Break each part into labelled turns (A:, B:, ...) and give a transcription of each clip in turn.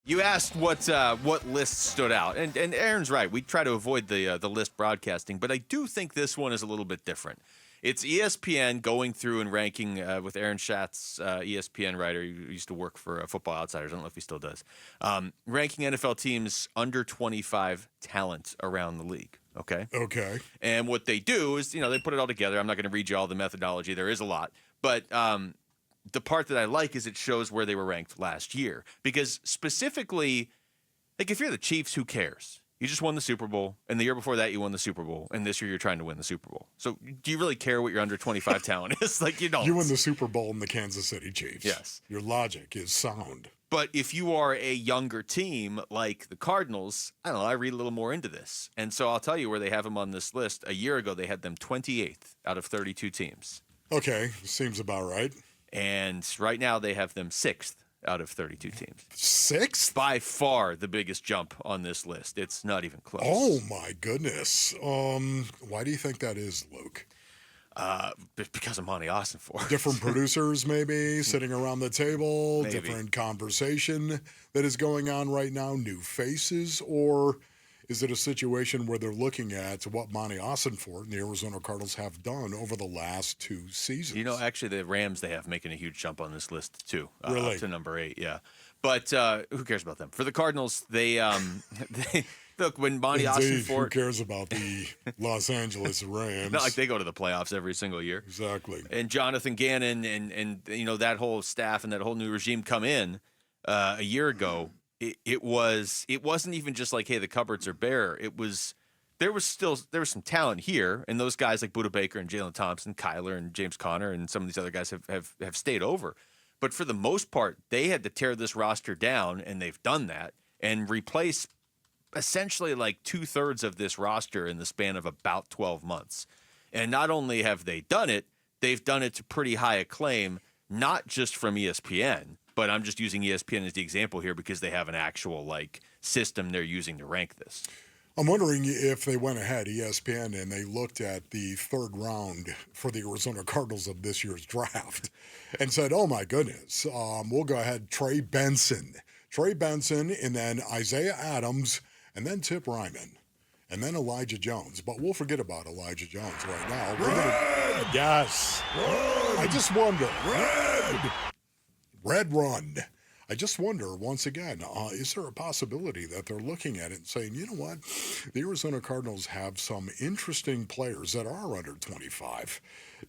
A: You asked what list stood out, and Aaron's right. We try to avoid the list broadcasting, but I do think this one is a little bit different. It's ESPN going through and ranking with Aaron Schatz, ESPN writer. He used to work for Football Outsiders. I don't know if he still does. Ranking NFL teams under 25 talent around the league. Okay.
B: Okay.
A: And what they do is, they put it all together. I'm not going to read you all the methodology. There is a lot, but the part that I like is it shows where they were ranked last year. Because specifically, like if you're the Chiefs, who cares? You just won the Super Bowl, and the year before that you won the Super Bowl, and this year you're trying to win the Super Bowl. So do you really care what your under 25 talent is? Like you don't.
B: You win the Super Bowl in the Kansas City Chiefs.
A: Yes.
B: Your logic is sound.
A: But if you are a younger team like the Cardinals, I don't know, I read a little more into this. And so I'll tell you where they have them on this list. A year ago, they had them 28th out of 32 teams.
B: Okay, seems about right.
A: And right now they have them 6th out of 32 teams.
B: 6th?
A: By far the biggest jump on this list. It's not even close.
B: Oh my goodness. Why do you think that is, Luke?
A: Because of Monty Ossenfort.
B: Different producers maybe sitting around the table,
A: Maybe.
B: different conversation that is going on right now, new faces, or is it a situation where they're looking at what Monty Ossenfort and the Arizona Cardinals have done over the last 2 seasons?
A: Actually, the Rams, they have making a huge jump on this list, too.
B: Really?
A: Up to number 8, yeah. But who cares about them? For the Cardinals, they look, when Monty
B: Indeed, who
A: Ossenfort...
B: cares about the Los Angeles Rams?
A: Not like they go to the playoffs every single year.
B: Exactly.
A: And Jonathan Gannon and that whole staff and that whole new regime come in a year ago. It wasn't even just like, hey, the cupboards are bare. There was some talent here, and those guys like Budda Baker and Jalen Thompson, Kyler and James Conner, and some of these other guys have stayed over. But for the most part, they had to tear this roster down, and they've done that and replace essentially like 2/3 of this roster in the span of about 12 months. And not only have they done it, they've done it to pretty high acclaim, not just from ESPN. But I'm just using ESPN as the example here because they have an actual system they're using to rank this.
B: I'm wondering if they went ahead, ESPN, and they looked at the 3rd round for the Arizona Cardinals of this year's draft and said, oh my goodness, we'll go ahead, Trey Benson, and then Isaiah Adams, and then Tip Ryman, and then Elijah Jones. But we'll forget about Elijah Jones right now. Yes. Red. I just wonder. Red run. I just wonder, once again, is there a possibility that they're looking at it and saying, you know what, the Arizona Cardinals have some interesting players that are under 25.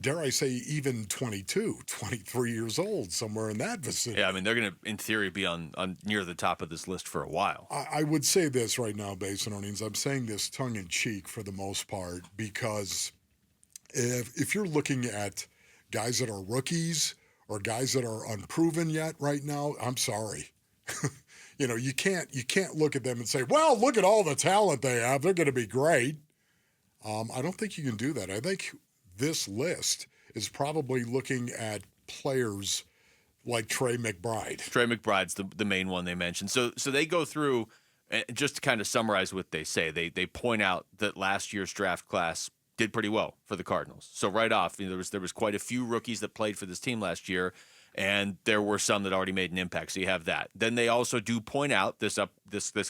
B: Dare I say even 22, 23 years old, somewhere in that vicinity.
A: Yeah, I mean, they're going to, in theory, be on near the top of this list for a while.
B: I would say this right now, Basin Earnings. I'm saying this tongue-in-cheek for the most part because if you're looking at guys that are rookies or guys that are unproven yet right now, I'm sorry. You can't look at them and say, well, look at all the talent they have. They're going to be great. I don't think you can do that. I think this list is probably looking at players like Trey McBride.
A: Trey McBride's the main one they mentioned. So they go through, just to kind of summarize what they say, they point out that last year's draft class did pretty well for the Cardinals. So right off, there was quite a few rookies that played for this team last year, and there were some that already made an impact. So you have that. Then they also do point out this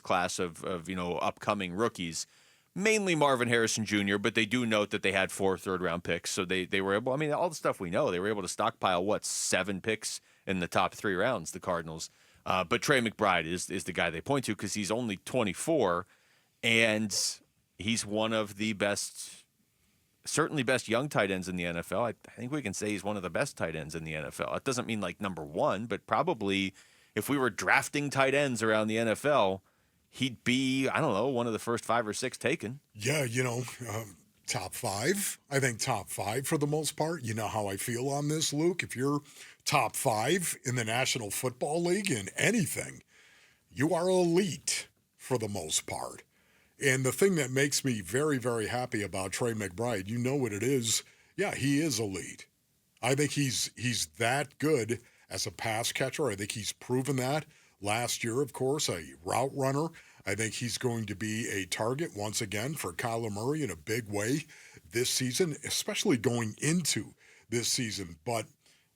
A: class of upcoming rookies, mainly Marvin Harrison Jr., but they do note that they had 4 third-round picks. So they were able, I mean, all the stuff we know, they were able to stockpile, 7 picks in the top 3 rounds, the Cardinals. But Trey McBride is the guy they point to because he's only 24, and he's one of the certainly best young tight ends in the NFL. I think we can say he's one of the best tight ends in the NFL. It doesn't mean like number 1, but probably if we were drafting tight ends around the NFL, he'd be, I don't know, one of the first 5 or 6 taken.
B: Yeah, top 5. I think top 5 for the most part. You know how I feel on this, Luke. If you're top 5 in the National Football League in anything, you are elite for the most part. And the thing that makes me very, very happy about Trey McBride, you know what it is. Yeah, he is elite. I think he's that good as a pass catcher. I think he's proven that last year, of course, a route runner. I think he's going to be a target once again for Kyler Murray in a big way this season, especially going into this season. But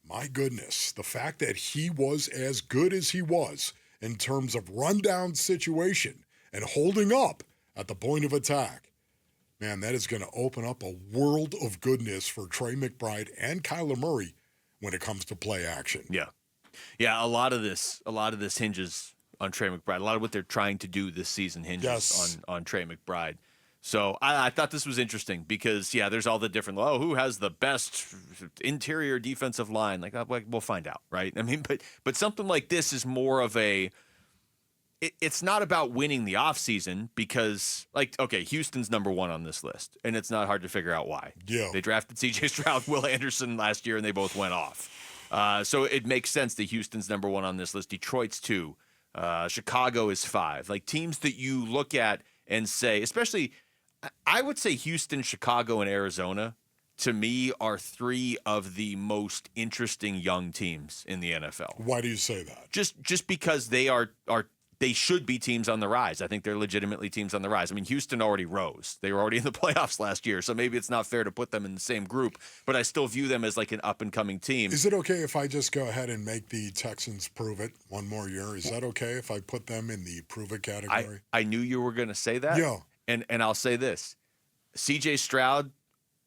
B: my goodness, the fact that he was as good as he was in terms of rundown situation and holding up at the point of attack, man, that is going to open up a world of goodness for Trey McBride and Kyler Murray when it comes to play action.
A: Yeah. Yeah, a lot of this hinges on Trey McBride. A lot of what they're trying to do this season hinges on Trey McBride. So I thought this was interesting because, yeah, there's all the different, who has the best interior defensive line? Like, we'll find out, right? I mean, but something like this is more of it's not about winning the offseason because, okay, Houston's number one on this list, and it's not hard to figure out why.
B: Yeah.
A: They drafted C.J. Stroud, Will Anderson last year, and they both went off. So it makes sense that Houston's number one on this list. Detroit's 2. Chicago is 5. Like, teams that you look at and say, especially, I would say Houston, Chicago, and Arizona, to me, are 3 of the most interesting young teams in the NFL.
B: Why do you say that?
A: Just because they should be teams on the rise. I think they're legitimately teams on the rise. I mean, Houston already rose. They were already in the playoffs last year, so maybe it's not fair to put them in the same group, but I still view them as like an up-and-coming team.
B: Is it okay if I just go ahead and make the Texans prove it one more year? Is that okay if I put them in the prove it category?
A: I knew you were going to say that.
B: Yeah.
A: And I'll say this. C.J. Stroud,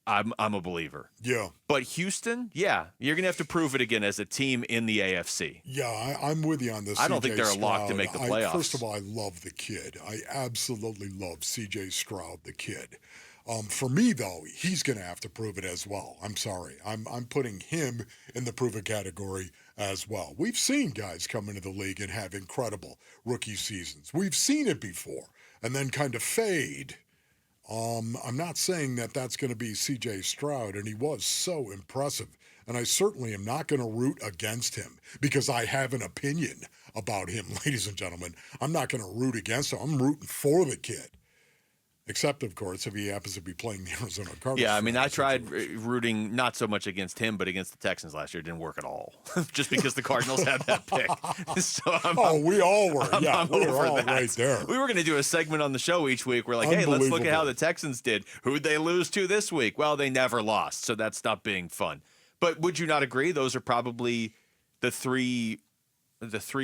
A: I'm a believer.
B: Yeah.
A: But Houston, yeah, you're going to have to prove it again as a team in the AFC.
B: Yeah, I'm with you on this.
A: I don't think they're a lock to make the playoffs.
B: First of all, I love the kid. I absolutely love C.J. Stroud, the kid. For me, though, he's going to have to prove it as well. I'm sorry. I'm putting him in the prove it category as well. We've seen guys come into the league and have incredible rookie seasons. We've seen it before and then kind of fade. I'm not saying that that's going to be C.J. Stroud, and he was so impressive. And I certainly am not going to root against him because I have an opinion about him, ladies and gentlemen. I'm not going to root against him. I'm rooting for the kid. Except, of course, if he happens to be playing the Arizona Cardinals.
A: Yeah, I mean, I tried rooting not so much against him, but against the Texans last year. It didn't work at all, just because the Cardinals had that pick. So
B: we all were.
A: I'm
B: we were all
A: that.
B: right there.
A: We were going to do a segment on the show each week. We're like, hey, let's look at how the Texans did. Who'd they lose to this week? Well, they never lost, so that stopped being fun. But would you not agree? Those are probably the three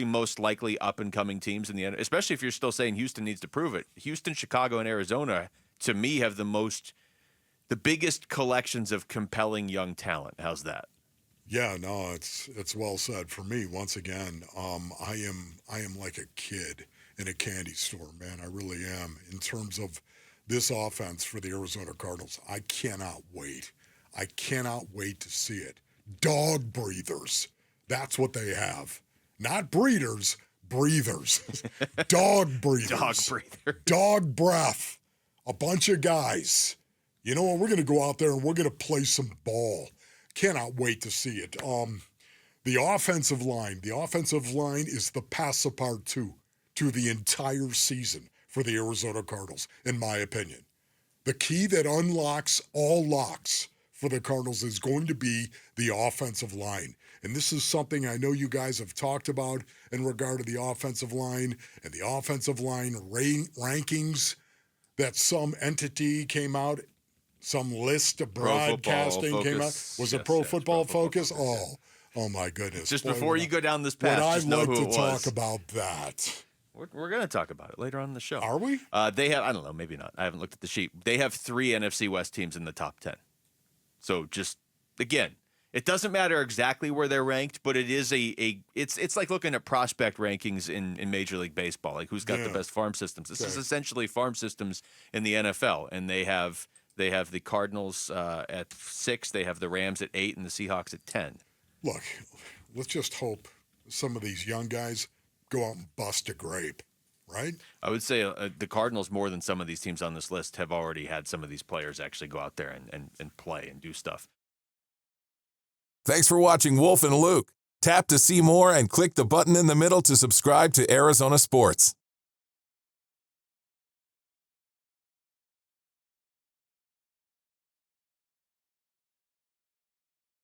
A: most likely up-and-coming teams in the NFL, especially if you're still saying Houston needs to prove it. Houston, Chicago, and Arizona, to me, have the biggest collections of compelling young talent. How's that?
B: Yeah, no, it's well said. For me, once again, I am like a kid in a candy store, man. I really am. In terms of this offense for the Arizona Cardinals, I cannot wait. I cannot wait to see it. Dog breathers. That's what they have. Not breeders, breathers. Dog breathers.
A: Dog breather.
B: Dog breath. A bunch of guys. You know what? We're going to go out there and we're going to play some ball. Cannot wait to see it. The offensive line is the passepartout to the entire season for the Arizona Cardinals, in my opinion. The key that unlocks all locks for the Cardinals is going to be the offensive line. And this is something I know you guys have talked about in regard to the offensive line and the offensive line rankings that some entity came out, some list of broadcasting came out. Was it Pro Football Focus? Oh my goodness.
A: Just before you go down this path,
B: I'd
A: just know
B: like
A: who
B: to
A: it was.
B: talk about that.
A: We're going to talk about it later on in the show.
B: Are we?
A: They have, I don't know, maybe not. I haven't looked at the sheet. They have 3 NFC West teams in the top 10. So just, again, it doesn't matter exactly where they're ranked, but it is it's like looking at prospect rankings in Major League Baseball, like who's got the best farm systems. This is essentially farm systems in the NFL, and they have the Cardinals at 6, they have the Rams at 8, and the Seahawks at 10.
B: Look, let's just hope some of these young guys go out and bust a grape, right?
A: I would say the Cardinals, more than some of these teams on this list, have already had some of these players actually go out there and play and do stuff.
C: Thanks for watching Wolf and Luke. Tap to see more and click the button in the middle to subscribe to Arizona Sports.